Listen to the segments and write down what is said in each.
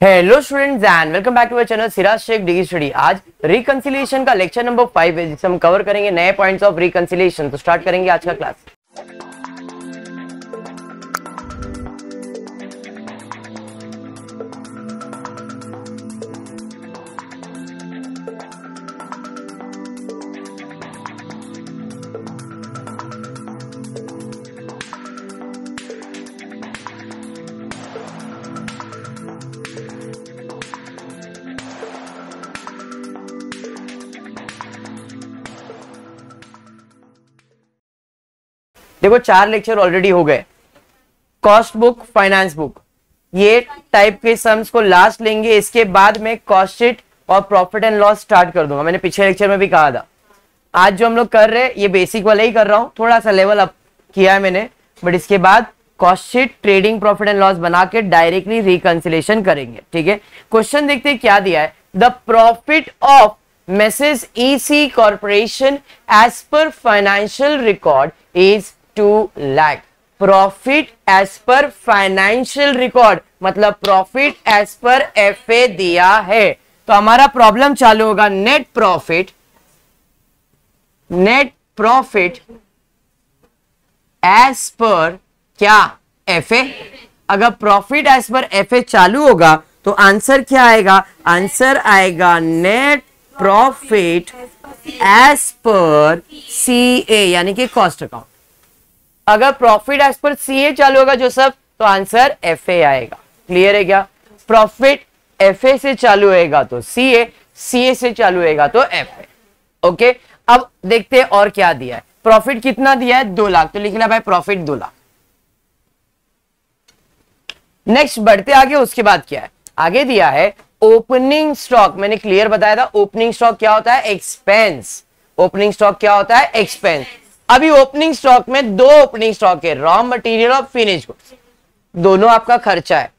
Hello students and welcome back to our channel Siraj Shaikh degree study. आज reconciliation का lecture number 5 है जिसे हम कवर करेंगे नए पॉइंट्स ऑफ रिकंसिलिएशन। तो स्टार्ट करेंगे आज का क्लास। देखो 4 लेक्चर ऑलरेडी हो गए। कॉस्ट बुक, फाइनेंस बुक, ये टाइप के सम्स को लास्ट लेंगे। इसके बाद में कॉस्ट शीट और प्रॉफिट एंड लॉस स्टार्ट कर दूंगा। मैंने पिछले लेक्चर में भी कहा था। आज जो हम लोग कर रहे हैं ये बेसिक वाला ही कर रहा हूं, थोड़ा सा लेवल अप किया है मैंने, बट इसके बाद cost sheet, trading, profit and loss बना के डायरेक्टली रिकंसिलिएशन करेंगे। ठीक है, क्वेश्चन देखते हैं क्या दिया है। The profit of Mrs. EC Corporation as per financial record is 2 lakh. Profit as per financial record मतलब प्रॉफिट as per FA दिया है। तो हमारा प्रॉब्लम चालू होगा नेट प्रॉफिट as per क्या FA। अगर प्रॉफिट as per FA चालू होगा तो आंसर क्या आएगा? आंसर आएगा net profit as per CA यानी कि कॉस्ट अकाउंट। अगर प्रॉफिट एज पर CA चालू होगा जो सब, तो आंसर FA आएगा। क्लियर है क्या? प्रॉफिट FA से चालू होएगा तो CA, CA से चालू होएगा तो FA। ओके, अब देखते हैं और क्या दिया है। प्रॉफिट कितना दिया है? 2 लाख। तो लिख लिया भाई प्रॉफिट 2 लाख। नेक्स्ट बढ़ते आगे। उसके बाद क्या है? आगे दिया है ओपनिंग स्टॉक। मैंने क्लियर बताया था ओपनिंग स्टॉक क्या होता है? एक्सपेंस। ओपनिंग स्टॉक क्या होता है? एक्सपेंस। अभी ओपनिंग स्टॉक में 2 ओपनिंग स्टॉक है, रॉ मटेरियल और फिनिश गुड्स। दोनों आपका खर्चा है।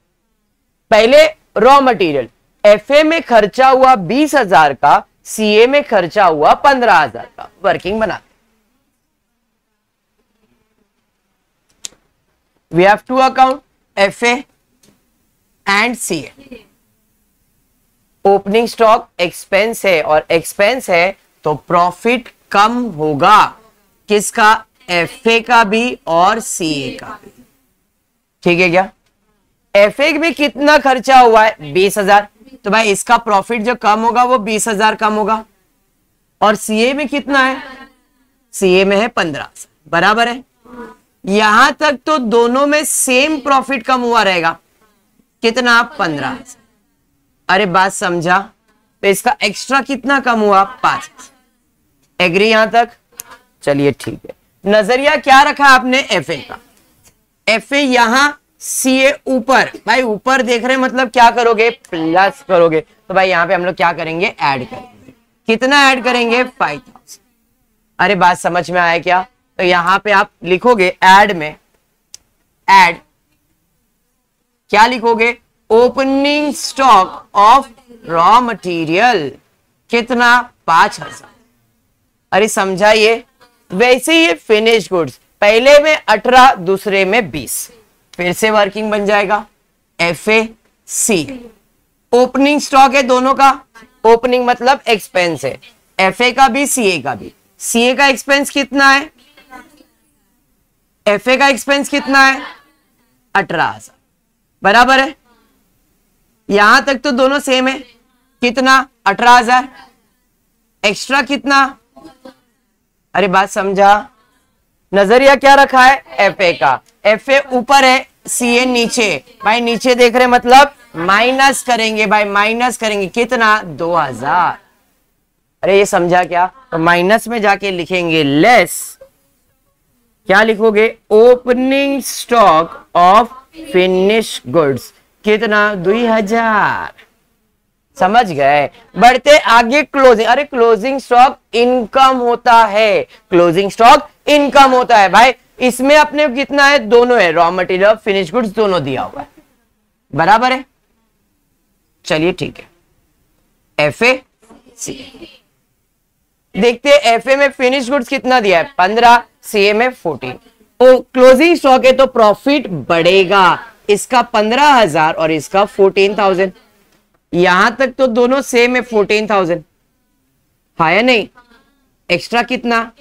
पहले रॉ मटेरियल, FA में खर्चा हुआ 20,000 का, CA में खर्चा हुआ 15,000 का। वर्किंग बनाते, we have to account FA and CA। Opening stock expense है और एक्सपेंस है तो प्रॉफिट कम होगा। किसका? FA का भी और CA का भी। ठीक है क्या? FA में कितना खर्चा हुआ है? 20,000। तो भाई इसका प्रॉफिट जो कम होगा वो 20,000 कम होगा। और CA में कितना है? CA में है 15,000। बराबर है। यहां तक तो दोनों में सेम प्रॉफिट कम हुआ रहेगा। कितना? 15,000। अरे बात समझा? तो इसका एक्स्ट्रा कितना कम हुआ? 5,000। एग्री यहां तक? चलिए ठीक है। नजरिया क्या रखा आपने? FA का। FA यहां, CA ऊपर। भाई ऊपर देख रहे मतलब क्या करोगे? प्लस करोगे। तो भाई यहां पे हम लोग क्या करेंगे? ऐड करेंगे। कितना ऐड करेंगे? 5,000। अरे बात समझ में आया क्या? तो यहां पे आप लिखोगे ऐड में, ऐड क्या लिखोगे? Opening stock of raw material. कितना? 5,000। अरे समझा ये? वैसे ही फिनिश गुड्स, पहले में 18, दूसरे में 20। फिर से वर्किंग बन जाएगा FA C। ओपनिंग स्टॉक है दोनों का। ओपनिंग मतलब एक्सपेंस है, FA का भी CA का भी। CA का एक्सपेंस कितना है? FA का एक्सपेंस कितना है? 18,000। बराबर है। यहां तक तो दोनों सेम है। कितना? 18,000। एक्स्ट्रा कितना? अरे बात समझा? नजरिया क्या रखा है? FA का। FA ऊपर है, CA नीचे। भाई नीचे देख रहे मतलब माइनस करेंगे। भाई माइनस करेंगे। कितना? 2,000। अरे ये समझा क्या? तो माइनस में जाके लिखेंगे लेस। क्या लिखोगे? Opening stock of finish goods. कितना? 2,000। समझ गए? बढ़ते आगे क्लोजिंग। अरे क्लोजिंग स्टॉक इनकम होता है। क्लोजिंग स्टॉक इनकम होता है। भाई इसमें अपने कितना है? दोनों है, रॉ मटेरियल फिनिश गुड्स दोनों दिया हुआ है। बराबर है। चलिए ठीक है। FA C देखते हैं। FA में फिनिश गुड्स कितना दिया है? 15, CA में 14। तो क्लोजिंग स्टॉक है तो प्रॉफिट बढ़ेगा। इसका 15,000 और इसका 14,000। यहां तक तो दोनों सेम है 14,000, हाँ या नहीं? एक्स्ट्रा कितना?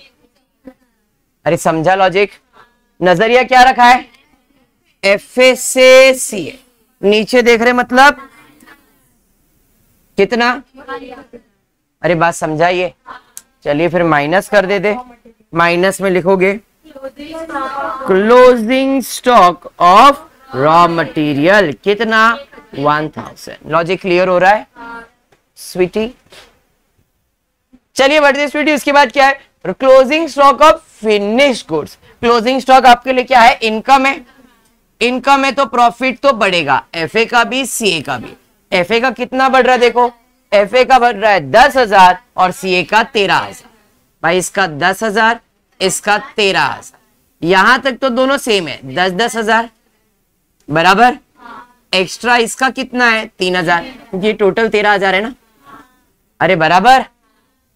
अरे समझा लॉजिक? नजरिया क्या रखा है? FA से CA, नीचे देख रहे मतलब कितना? अरे बात समझाइए। चलिए फिर माइनस कर देते, माइनस में लिखोगे closing stock of raw material कितना? 1000। लॉजिक क्लियर हो रहा है स्वीटी? चलिए बढ़ते स्वीटी। उसके बाद क्या है? Closing stock of finished goods. Closing stock आपके लिए क्या है? इनकम है। इनकम है तो प्रॉफिट तो बढ़ेगा, FA का भी CA का भी। FA का कितना बढ़ रहा है? देखो FA का बढ़ रहा है 10,000 और CA का 13,000। भाई इसका 10,000, इसका 13,000, यहां तक तो दोनों सेम है, 10,000 बराबर। एक्स्ट्रा इसका कितना है? 3,000, क्योंकि टोटल 13,000 है ना। अरे बराबर।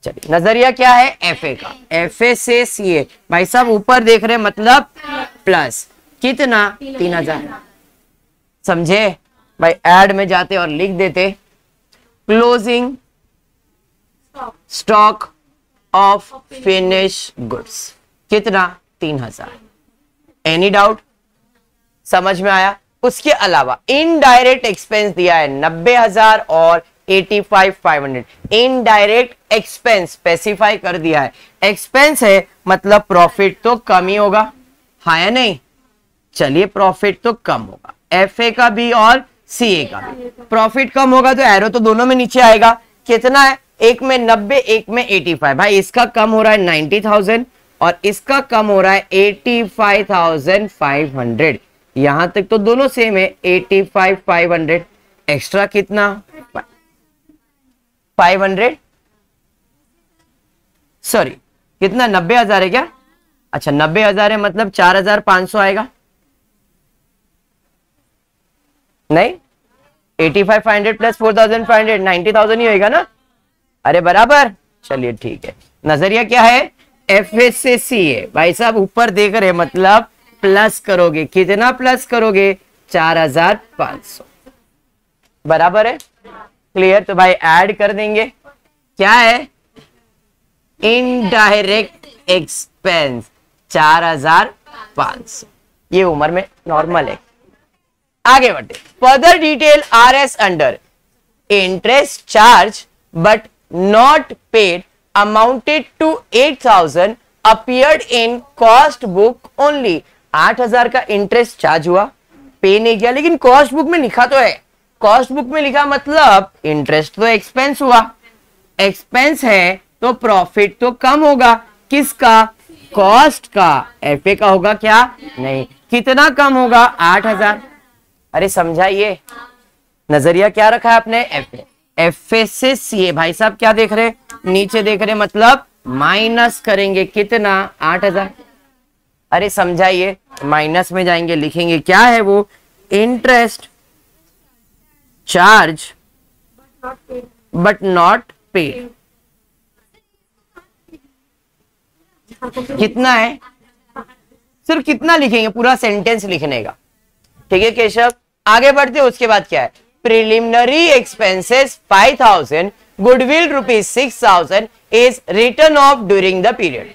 चलिए नजरिया क्या है? FA का। FA से CA, भाई साहब ऊपर देख रहे मतलब प्लस कितना? 3,000। समझे भाई? ऐड में जाते और लिख देते closing stock of finish goods कितना? 3,000। Any doubt? समझ में आया? उसके अलावा इनडायरेक्ट एक्सपेंस दिया है 90,000 और 85,500। इनडायरेक्ट एक्सपेंस स्पेसिफाई कर दिया है। एक्सपेंस है मतलब प्रॉफिट तो कम ही होगा, हाँ या नहीं? चलिए प्रॉफिट तो कम होगा, FA का भी और CA का भी। प्रॉफिट कम होगा तो एरो तो दोनों में नीचे आएगा। कितना है? एक में 90, एक में 85। भाई इसका कम हो रहा है 90,000 और इसका कम हो रहा है 85,500। यहां तक तो दोनों सेम है, 85,500। एक्स्ट्रा कितना? 500, सॉरी कितना? 90,000 है क्या? अच्छा 90,000 है मतलब 4,500 आएगा। नहीं, 85,500 प्लस 4,500 90,000 ही होगा ना। अरे बराबर। चलिए ठीक है। नजरिया क्या है? FA से CA। भाई साहब ऊपर देख रहे मतलब प्लस करोगे, कितना प्लस करोगे? 4,500 बराबर है। क्लियर? तो भाई ऐड कर देंगे। क्या है? Indirect expense 4,500। ये उम्र में नॉर्मल है। आगे बढ़ते। Further detail RS under interest charge but not paid amounted to 8,000 appeared in cost book only. 8,000 का इंटरेस्ट चार्ज हुआ, पे नहीं किया, लेकिन कॉस्ट बुक में लिखा तो है। कॉस्ट बुक में लिखा मतलब इंटरेस्ट तो एक्सपेंस हुआ, एक्सपेंस है तो प्रॉफिट तो कम होगा। किसका? कॉस्ट का। FA का होगा क्या? नहीं। कितना कम होगा? 8,000। अरे समझाइए। नजरिया क्या रखा है आपने? FA से CA। भाई साहब क्या देख रहे? नीचे देख रहे मतलब माइनस करेंगे कितना? 8,000। अरे समझाइए। माइनस में जाएंगे, लिखेंगे क्या है वो? Interest charge but not paid. कितना है? सिर्फ कितना लिखेंगे? पूरा सेंटेंस लिखने का। ठीक है केशव? आगे बढ़ते। उसके बाद क्या है? Preliminary expenses 5,000, goodwill ₹6,000 is return of during the period.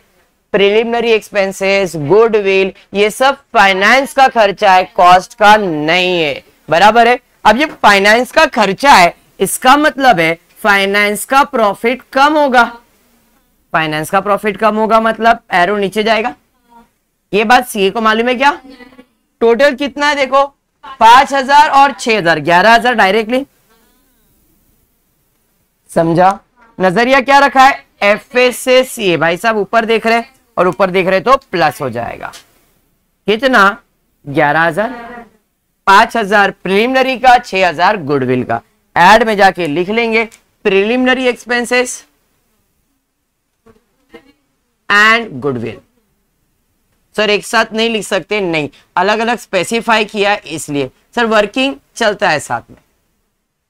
Preliminary expenses, goodwill, ये सब फाइनेंस का खर्चा है, कॉस्ट का नहीं है। बराबर है। अब ये फाइनेंस का खर्चा है, इसका मतलब है फाइनेंस का प्रॉफिट कम होगा। फाइनेंस का प्रॉफिट कम होगा मतलब एरो नीचे जाएगा। ये बात CA को मालूम है क्या? टोटल कितना है देखो? 5,000 और 6,000, 11,000 डायरेक्टली। समझा? नजरिया क्या रखा है? FA से CA। भाई साहब ऊपर देख रहे और ऊपर देख रहे तो प्लस हो जाएगा। कितना? 11,000। 5,000 प्रिलिमिनरी का, 6,000 गुडविल का। ऐड में जाके लिख लेंगे preliminary expenses and goodwill. Sir एक साथ नहीं लिख सकते? नहीं, अलग अलग स्पेसिफाई किया इसलिए। सर वर्किंग चलता है साथ में।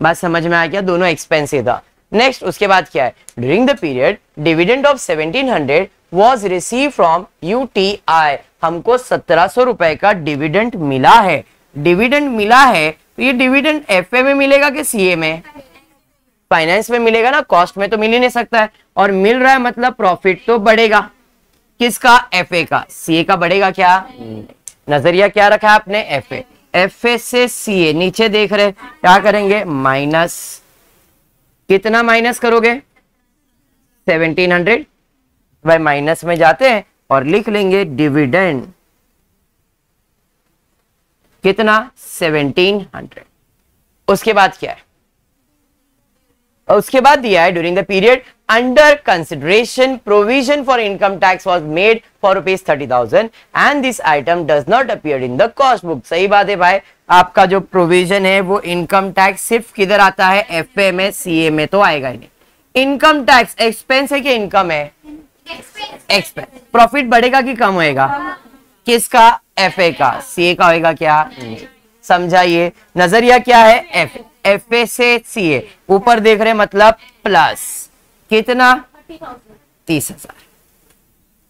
बात समझ में आ गया? दोनों एक्सपेंस था। नेक्स्ट उसके बाद क्या है? During the period dividend of 1,700 was receive from UTI। हमको 1,700 रुपए का डिविडेंड मिला है। डिविडेंड मिला है तो ये डिविडेंड FA में मिलेगा कि CA में? फाइनेंस में मिलेगा ना, कॉस्ट में तो मिल ही नहीं सकता है, और मिल रहा है मतलब प्रॉफिट तो बढ़ेगा। किसका? एफए का। सीए का बढ़ेगा क्या? नजरिया क्या रखा है आपने? एफए। एफए से सीए नीचे देख रहे, क्या करेंगे? माइनस। कितना माइनस करोगे? 1700। भाई माइनस में जाते हैं और लिख लेंगे डिविडेंड कितना? 1700। उसके बाद क्या है? उसके बाद दिया है during the period under consideration provision for income tax was made for ₹30,000 and this item does not appear in the cost book. सही बात है भाई, आपका जो प्रोविजन है वो इनकम टैक्स सिर्फ किधर आता है? एफए में, सीए में तो आएगा ही नहीं। इनकम टैक्स एक्सपेंस है कि इनकम है? एक्सपेंस। प्रॉफिट बढ़ेगा कि कम होएगा? किसका? एफए का। सीए का होएगा क्या? समझाइए। नजरिया क्या है? एफ। एफए से सीए ऊपर देख रहे मतलब प्लस कितना? 30,000।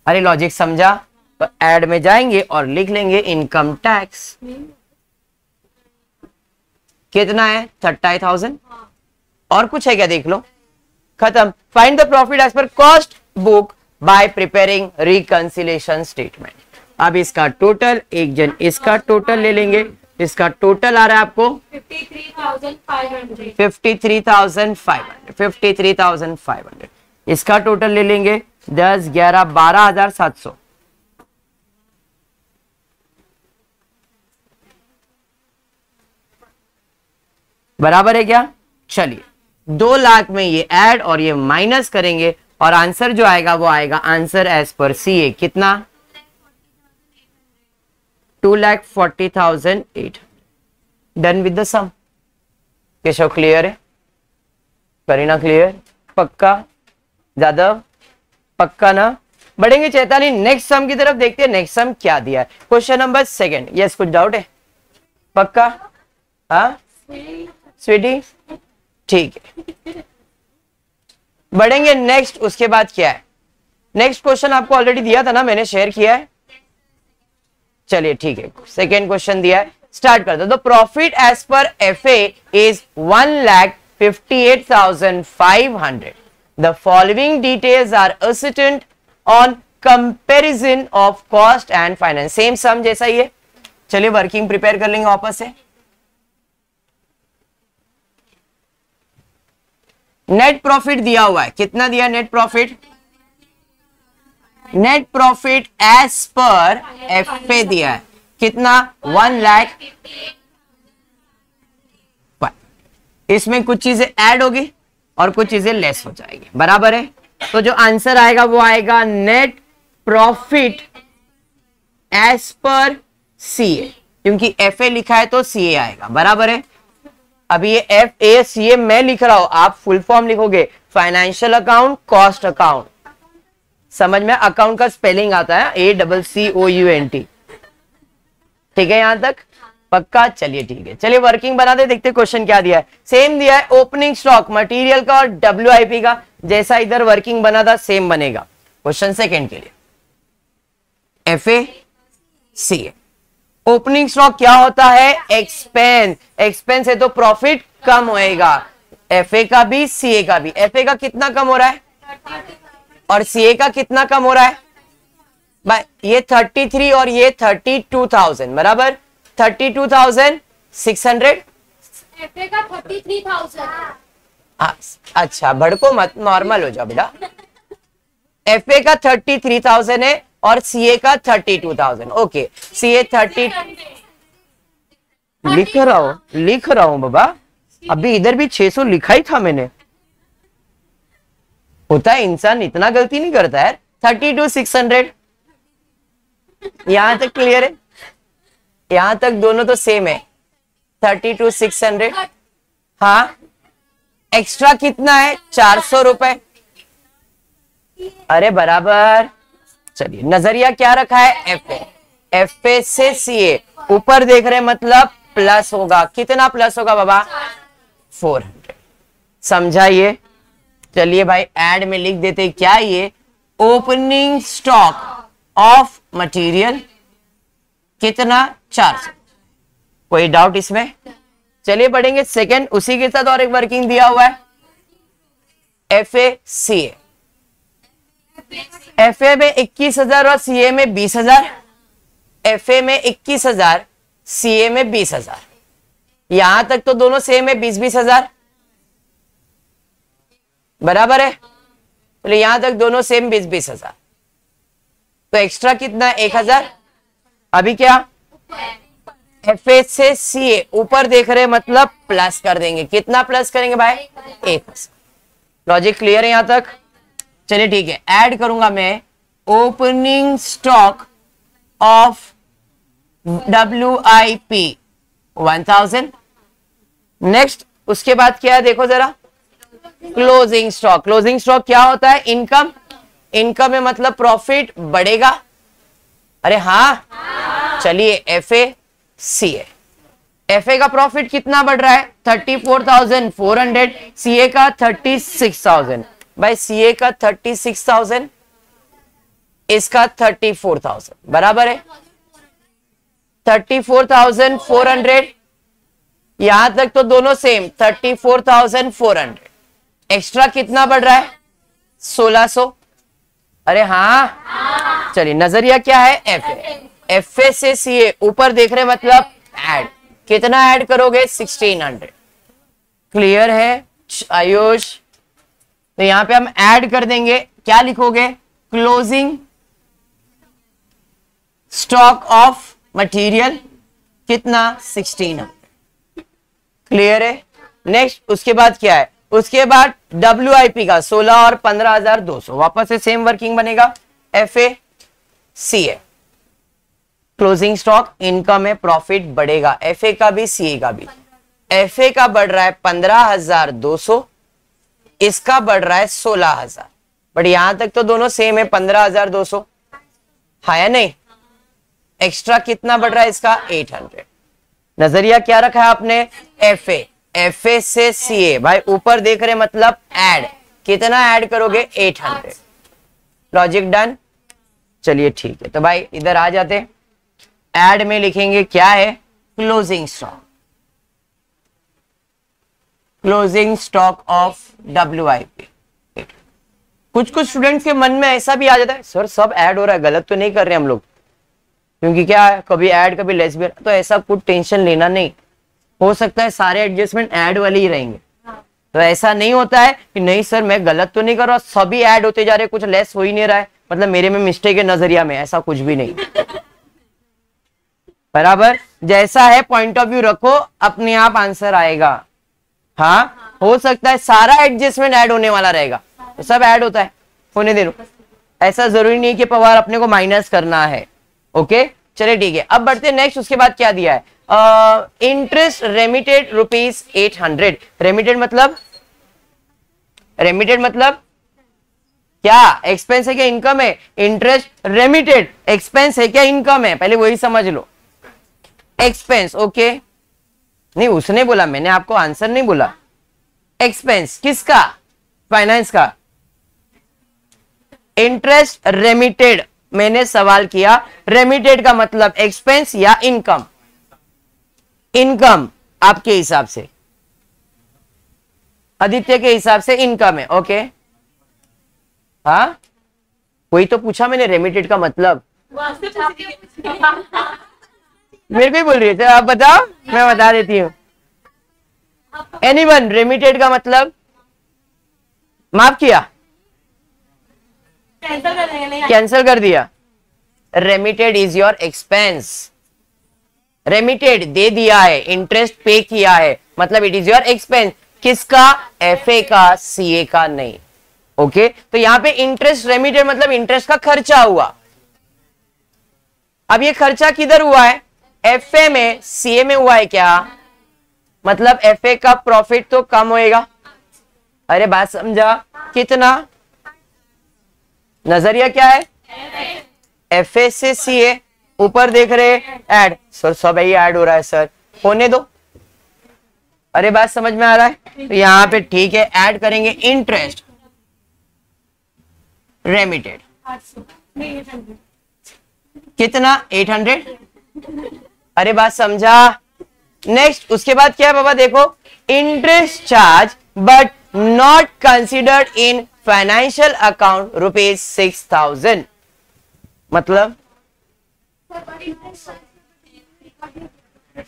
अरे लॉजिक समझा? तो ऐड में जाएंगे और लिख लेंगे इनकम टैक्स कितना है? 30,000। और कुछ है क्या? देख लो, खत्म। Find the profit as per cost book by preparing reconciliation statement. अब इसका टोटल, एक जन इसका टोटल ले लेंगे, इसका टोटल आ रहा है आपको 53,500। इसका टोटल ले लेंगे 10, 11, 12,700। बराबर है क्या? चलिए 2 लाख में ये ऐड और ये माइनस करेंगे और आंसर जो आएगा वो आएगा आंसर एज पर सीए कितना? 2,40,800। Done with the sum. Keshav clear है? करीना क्लियर? पक्का? जादव पक्का ना? बढ़ेंगे चैताली नेक्स्ट सम की तरफ, देखते हैं नेक्स्ट सम क्या दिया है। Question number 2। यस, कुछ डाउट है? पक्का? हाँ स्वीटी, ठीक है। बढ़ेंगे नेक्स्ट। उसके बाद क्या है? नेक्स्ट क्वेश्चन आपको ऑलरेडी दिया था ना, मैंने शेयर किया है। चलिए ठीक है, सेकेंड क्वेश्चन दिया है, स्टार्ट कर दो। The profit as per FA is 1,58,500। The following details are ascertained on comparison of cost and finance. Same sum जैसा ही है। चलिए वर्किंग प्रिपेयर कर लेंगे वापस से। नेट प्रॉफिट दिया हुआ है, कितना दिया net profit? Net profit as per FA दिया है कितना? 1 लाख। इसमें कुछ चीजें ऐड होगी और कुछ चीजें लेस हो जाएगी, बराबर है। तो जो आंसर आएगा वो आएगा net profit as per CA, क्योंकि एफए लिखा है तो सीए आएगा, बराबर है। अभी ये एफ ए सी ए मैं लिख रहा हूं, आप फुल फॉर्म लिखोगे फाइनेंशियल अकाउंट, कॉस्ट अकाउंट। समझ में? अकाउंट का स्पेलिंग आता है ACCOUNT। ठीक है यहां तक? पक्का? चलिए ठीक है, चलिए वर्किंग बना दे, देखते क्वेश्चन क्या दिया है। सेम दिया है ओपनिंग स्टॉक मटेरियल का और WIP का, जैसा इधर वर्किंग बना था सेम बनेगा। क्वेश्चन सेकंड के लिए FA CA। ओपनिंग स्टॉक क्या होता है? एक्सपेंस। एक्सपेंस है तो प्रॉफिट कम होएगा। FA का भी CA का भी। FA का कितना कम हो रहा है और CA का कितना कम हो रहा है? भाई ये 33 और ये 32,000, बराबर 32,600। FA का 33,000। अच्छा भड़को मत, नॉर्मल हो जाओ बेटा। FA का 33,000 है और CA का 32,000। Okay, CA 30। लिख रहा हूं बाबा, अभी इधर भी 600 लिखा ही था मैंने। होता है, इंसान इतना गलती नहीं करता है। 32,600 यहां तक क्लियर है? यहां तक दोनों तो सेम है। 32,600। हाँ, एक्स्ट्रा कितना है? 400 रुपए। अरे बराबर। चलिए नजरिया क्या रखा है? FA। FA से CA ऊपर देख रहे मतलब प्लस होगा। कितना प्लस होगा बाबा? 400। समझाइए। चलिए भाई ऐड में लिख देते क्या ये? ओपनिंग स्टॉक ऑफ मटेरियल कितना? 400। कोई डाउट इसमें? चलिए बढ़ेंगे सेकंड। उसी के साथ और एक वर्किंग दिया हुआ है। FA CA, FA में 21,000 और CA में 20,000, FA में 21,000, CA में 20,000। यहां तक तो दोनों सेम है, 20,000 बराबर है, तो यहां तक दोनों सेम 20,000। तो एक्स्ट्रा कितना 1,000। अभी क्या FA से CA ऊपर देख रहे मतलब प्लस कर देंगे। कितना प्लस करेंगे भाई 1,000। लॉजिक क्लियर है यहां तक? चलिए ठीक है, ऐड करूंगा मैं opening stock of WIP 1000। Next उसके बाद क्या है देखो जरा, क्लोजिंग स्टॉक। क्लोजिंग स्टॉक क्या होता है? इनकम। इनकम में मतलब प्रॉफिट बढ़ेगा। अरे हाँ, चलिए FA CA, FA का प्रॉफिट कितना बढ़ रहा है 34,400, CA का 36,000। भाई CA का 36,000, इसका 34,000 बराबर है 34,400। यहां तक तो दोनों सेम 34,400। एक्स्ट्रा कितना बढ़ रहा है 1,600। अरे हाँ, चलिए नजरिया क्या है FA से CA ऊपर देख रहे मतलब ऐड। कितना ऐड करोगे 1,600। क्लियर है आयुष? तो यहां पे हम ऐड कर देंगे, क्या लिखोगे? क्लोजिंग स्टॉक ऑफ मटेरियल कितना 1,600। क्लियर है? नेक्स्ट उसके बाद क्या है? उसके बाद WIP का 16 और 15,200। वापस से सेम वर्किंग बनेगा FA CA। Closing stock, income है, प्रॉफिट बढ़ेगा, FA का भी CA का भी। FA का बढ़ रहा है 15,200, इसका बढ़ रहा है 16,000। बट यहां तक तो दोनों सेम है 15,200, है या नहीं? एक्स्ट्रा कितना बढ़ रहा है इसका 800। नजरिया क्या रखा है आपने? FA से CA। भाई ऊपर देख रहे मतलब ऐड। कितना ऐड करोगे 800। Logic done? चलिए ठीक है, तो भाई इधर आ जाते। ऐड में लिखेंगे क्या है? Closing stock. Closing stock of WIP। कुछ स्टूडेंट्स के मन में ऐसा भी आ जाता है, सर सब ऐड हो रहा है, गलत तो नहीं कर रहे हम लोग? क्योंकि क्या है, कभी ऐड कभी लेस भी। तो ऐसा कुछ टेंशन लेना नहीं, हो सकता है सारे एडजस्टमेंट ऐड वाले ही रहेंगे। तो ऐसा नहीं होता है कि नहीं सर मैं गलत तो नहीं कर रहा, सभी ऐड होते जा रहे, कुछ लेस हो ही नहीं रहा है, मतलब मेरे में मिस्टेक है नजरिया में। ऐसा कुछ भी नहीं, बराबर जैसा है पॉइंट ऑफ व्यू रखो, अपने आप आंसर आएगा। हाँ, हो सकता है सारा एडजस्टमेंट ऐड होने वाला रहेगा, तो सब ऐड होता है, होने दे लो। ऐसा जरूरी नहीं कि पावर अपने को माइनस करना है। ओके चलिए ठीक है, अब बढ़ते नेक्स्ट। उसके बाद क्या दिया है? Interest remitted ₹800। रेमिटेड मतलब क्या? एक्सपेंस है क्या इनकम है? इंटरेस्ट रेमिटेड एक्सपेंस है क्या इनकम है? पहले वही समझ लो। एक्सपेंस, ओके नहीं उसने बोला, मैंने आपको आंसर नहीं बोला। एक्सपेंस किसका? फाइनेंस का। इंटरेस्ट रेमिटेड, मैंने सवाल किया रेमिटेड का मतलब एक्सपेंस या इनकम? इनकम आपके हिसाब से, आदित्य के हिसाब से इनकम है। ओके हाँ, वही तो पूछा मैंने, रेमिटेड का मतलब। मेरे को ही बोल रही है, आप बताओ, मैं बता देती हूँ। एनीवन, रेमिटेड का मतलब? माफ किया, कैंसिल कर दिया। Remitted is your expense. Remitted दे दिया है, इंटरेस्ट पे किया है, मतलब इट इज योर एक्सपेंस। किसका? FA का, CA का नहीं। ओके तो यहां पे इंटरेस्ट रेमिटेड मतलब इंटरेस्ट का खर्चा हुआ। अब ये खर्चा किधर हुआ है? FA में, CA में हुआ है क्या? मतलब FA का प्रॉफिट तो कम होएगा। अरे बात समझा? कितना? नजरिया क्या है? FA से CA ऊपर देख रहे ऐड। सर सब यही ऐड हो रहा है सर, होने दो। अरे बात समझ में आ रहा है? तो यहां पे ठीक है, ऐड करेंगे इंटरेस्ट रेमिटेड। कितना? 800। अरे बात समझा? नेक्स्ट उसके बाद क्या है बाबा? देखो, interest charge but not considered in financial account ₹6,000। मतलब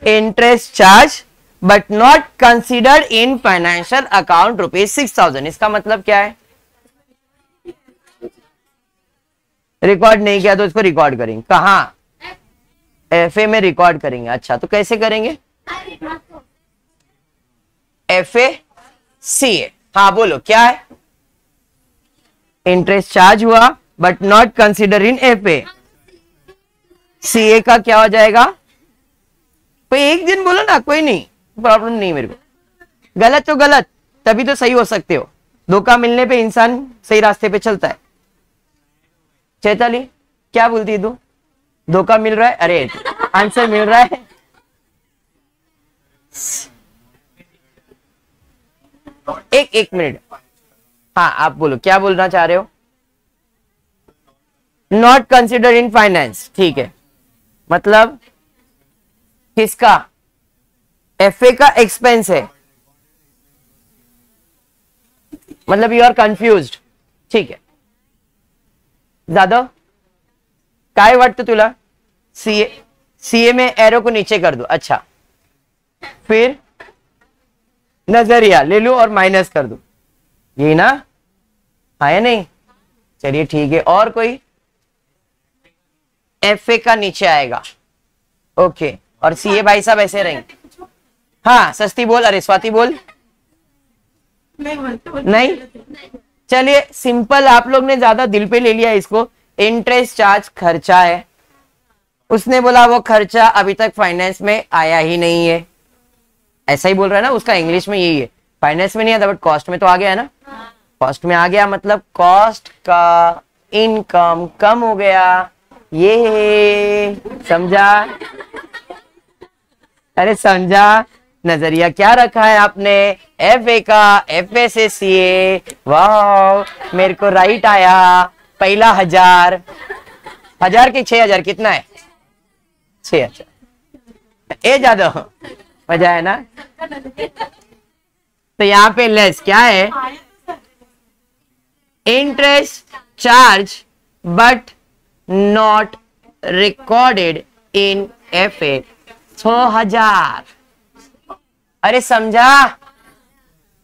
interest charge but not considered in financial account ₹6,000। इसका मतलब क्या है? रिकॉर्ड नहीं किया तो इसको रिकॉर्ड करेंगे कहां? एफए में रिकॉर्ड करेंगे। अच्छा, तो कैसे करेंगे? FACA। हाँ बोलो क्या है? इंटरेस्ट चार्ज हुआ but not consider in FA। CA का क्या हो जाएगा? कोई एक दिन बोलो ना, कोई नहीं, प्रॉब्लम नहीं मेरे को। गलत तो गलत, तभी तो सही हो सकते हो। धोखा मिलने पे इंसान सही रास्ते पे चलता है। चैताली क्या बोलती है तू? धोखा मिल रहा है? अरे आंसर मिल रहा है। एक मिनट, हाँ आप बोलो क्या बोलना चाह रहे हो? नॉट कंसिडर इन फाइनेंस, ठीक है। मतलब किसका? FA का एक्सपेंस है। मतलब यू आर कंफ्यूज्ड, ठीक है। जादव काय वाटतं तुला? सीए में एरो को नीचे कर दो। अच्छा, फिर नजरिया ले लो और माइनस कर दो, ये ना? हाँ या नहीं? चलिए ठीक है। और कोई? FA का नीचे आएगा, ओके। और CA भाई साहब ऐसे रहेंगे। हाँ सस्ती बोल, अरे स्वाति बोल। नहीं, चलिए सिंपल, आप लोग ने ज्यादा दिल पे ले लिया इसको। इंटरेस्ट चार्ज खर्चा है, उसने बोला वो खर्चा अभी तक फाइनेंस में आया ही नहीं है, ऐसा ही बोल रहा है ना, उसका इंग्लिश में यही है। फाइनेंस में नहीं आता बट कॉस्ट में तो आ गया है ना। कॉस्ट में आ गया मतलब कॉस्ट का इनकम कम हो गया, ये समझा? अरे समझा? नजरिया क्या रखा है आपने? FA का, FA से CA। वाह, मेरे को राइट आया। पहला 1000 के 6000 कितना है? 6000। ए जादव मजा है ना? तो यहाँ पे लेस क्या है? Interest charge but not recorded in FA 6000। अरे समझा?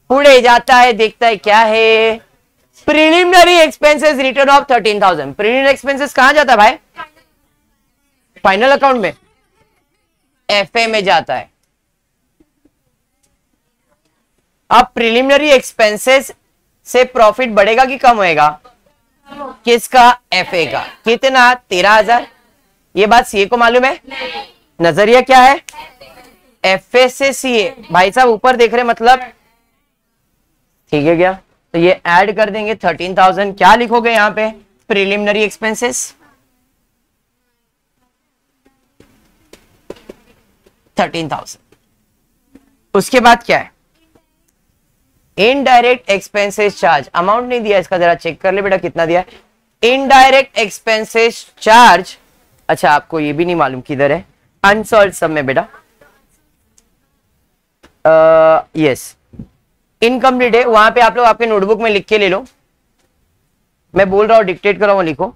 पुढे जाता है, देखता है क्या है। Preliminary expenses return of 13,000। Preliminary expenses कहां जाता है भाई? फाइनल अकाउंट में, FA में जाता है। अब प्रिलिमिनरी एक्सपेंसेस से प्रॉफिट बढ़ेगा कि कम होएगा? किसका? FA का। कितना? 13,000। ये बात CA को मालूम है? नजरिया क्या है? FA से CA। भाई साहब ऊपर देख रहे मतलब, ठीक है क्या? तो ये ऐड कर देंगे 13,000। क्या लिखोगे यहां पे? Preliminary expenses 13,000। उसके बाद क्या है? Indirect expenses charge. अमाउंट नहीं दिया इसका, जरा चेक कर ले बेटा कितना दिया है। Indirect expenses charge. अच्छा आपको ये भी नहीं मालूम किधर है? अनसॉल्व सम में बेटा। यस, इनकम्प्लीट है, वहां पे आप लोग आपके नोटबुक में लिख के ले लो। मैं बोल रहा हूं डिक्टेट कर रहा हूं, लिखो।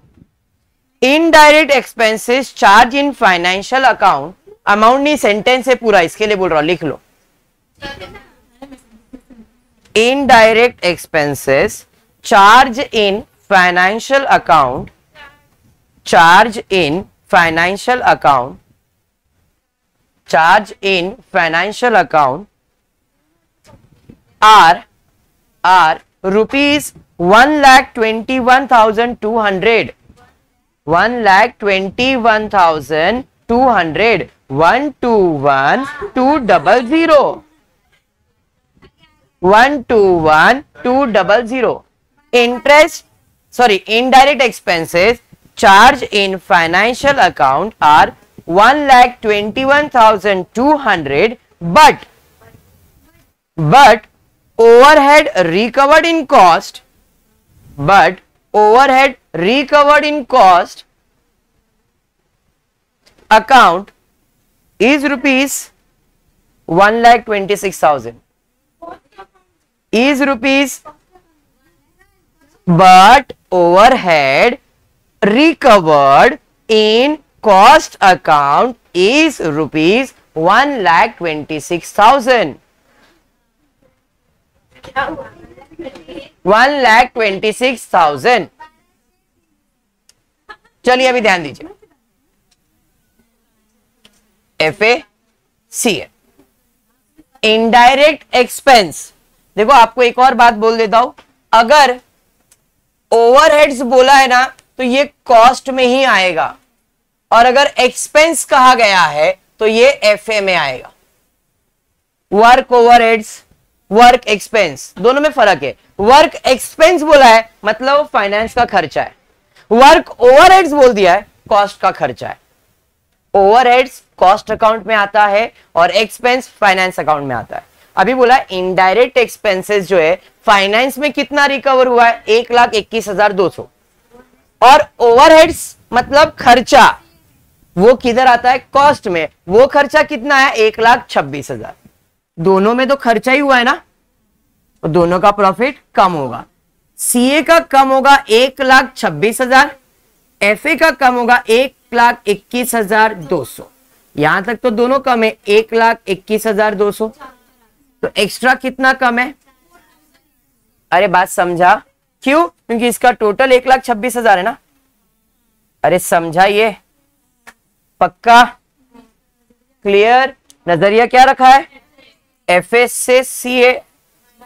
Indirect expenses charge in financial account. Amount नहीं, सेंटेंस है पूरा, इसके लिए बोल रहा हूं, लिख लो। Indirect expenses charge in financial account, charge in financial account, charge in financial account are rupees 1,21,200, 1,21,200, 121,200, 121,200. Interest, sorry, indirect expenses charged in financial account are 1,21,200, but overhead recovered in cost, but overhead recovered in cost account is rupees 1,26,000. is rupees, but overhead recovered in cost account is rupees 1,26,000. 1,26,000. चलिए अभी ध्यान दीजिए, FACA indirect expense. देखो आपको एक और बात बोल देता हूं, अगर ओवरहेड्स बोला है ना तो ये कॉस्ट में ही आएगा, और अगर एक्सपेंस कहा गया है तो ये FA में आएगा। वर्क ओवरहेड्स, वर्क एक्सपेंस, दोनों में फर्क है। वर्क एक्सपेंस बोला है मतलब फाइनेंस का खर्चा है, वर्क ओवरहेड्स बोल दिया है कॉस्ट का खर्चा है। ओवरहेड्स कॉस्ट अकाउंट में आता है और एक्सपेंस फाइनेंस अकाउंट में आता है। अभी बोला इनडायरेक्ट एक्सपेंसेस जो है फाइनेंस में कितना रिकवर हुआ है, 1,21,200, और ओवरहेड्स मतलब खर्चा वो किधर आता है, कॉस्ट में। वो खर्चा कितना है, 1,26,000। दोनों में तो खर्चा ही हुआ है ना, तो दोनों का प्रॉफिट कम होगा। सीए का कम होगा 1,26,000, FA का कम होगा 1,21,200। यहां तक तो दोनों कम है, 1,21,200। तो एक्स्ट्रा कितना कम है, अरे बात समझा, क्यों, क्योंकि इसका टोटल 1,26,000 है ना। अरे समझा ये, पक्का क्लियर, नजरिया क्या रखा है, FA से CA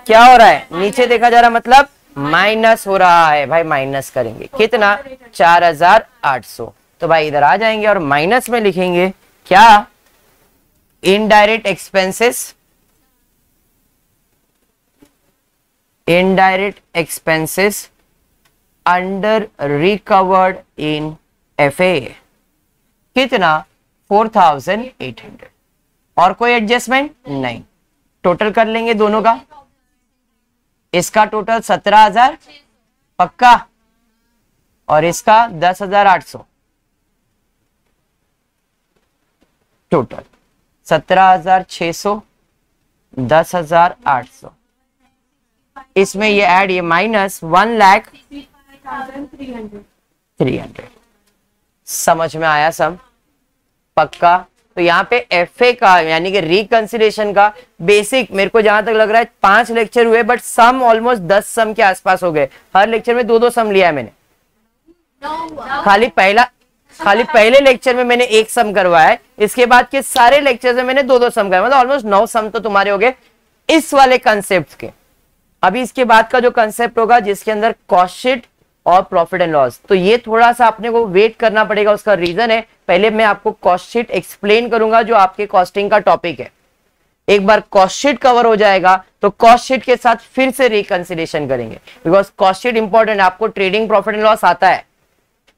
क्या हो रहा है, नीचे देखा जा रहा, मतलब माइनस हो रहा है भाई, माइनस करेंगे कितना, 4,800। तो भाई इधर आ जाएंगे और माइनस में लिखेंगे क्या, indirect expenses, indirect expenses under recovered in FA कितना, 4,800। और कोई एडजस्टमेंट नहीं, टोटल कर लेंगे दोनों का, इसका टोटल 17,000 पक्का, और इसका 10,800, टोटल 17,600, 10,800। इसमें ये ऐड, ये माइनस 1,03,000। समझ में आया सब, पक्का। तो यहाँ पे FA का यानी कि रिकंसिलिएशन का बेसिक मेरे को जहां तक लग रहा है 5 लेक्चर हुए, बट सम ऑलमोस्ट 10 सम के आसपास हो गए। हर लेक्चर में 2-2 सम लिया है मैंने, खाली पहले लेक्चर में मैंने 1 सम करवाया है, इसके बाद के सारे लेक्चर में मैंने 2-2 सम करवाया, मतलब ऑलमोस्ट 9 सम तो तुम्हारे हो गए इस वाले कंसेप्ट के। अभी इसके बाद का जो कंसेप्ट होगा जिसके अंदर कॉस्ट शीट और प्रॉफिट एंड लॉस, तो ये थोड़ा सा अपने को वेट करना पड़ेगा। उसका रीजन है, पहले मैं आपको कॉस्ट शीट एक्सप्लेन करूंगा जो आपके कॉस्टिंग का टॉपिक है। एक बार कॉस्ट शीट कवर हो जाएगा तो कॉस्ट शीट के साथ फिर से रिकंसिलिएशन करेंगे, बिकॉज कॉस्ट शीट इंपॉर्टेंट है। आपको ट्रेडिंग प्रॉफिट एंड लॉस आता है,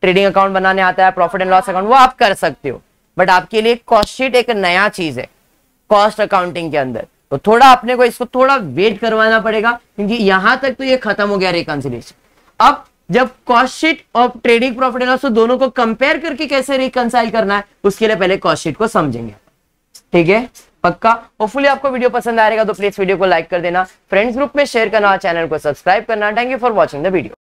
ट्रेडिंग अकाउंट बनाने आता है, प्रॉफिट एंड लॉस अकाउंट वो आप कर सकते हो, बट आपके लिए कॉस्ट शीट एक नया चीज है कॉस्ट अकाउंटिंग के अंदर। तो थोड़ा अपने को इसको थोड़ा वेट करवाना पड़ेगा, क्योंकि यहां तक तो ये खत्म हो गया रिकंसिलिएशन। अब जब कॉस्ट शीट और ट्रेडिंग प्रॉफिट एंड लॉस तो दोनों को कंपेयर करके कैसे रिकंसाइल करना है, उसके लिए पहले कॉस्ट शीट को समझेंगे, ठीक है पक्का। होपफुली आपको वीडियो पसंद आएगा तो प्लीज वीडियो को लाइक कर देना, फ्रेंड्स ग्रुप में शेयर करना, चैनल को सब्सक्राइब करना। Thank you for watching the video.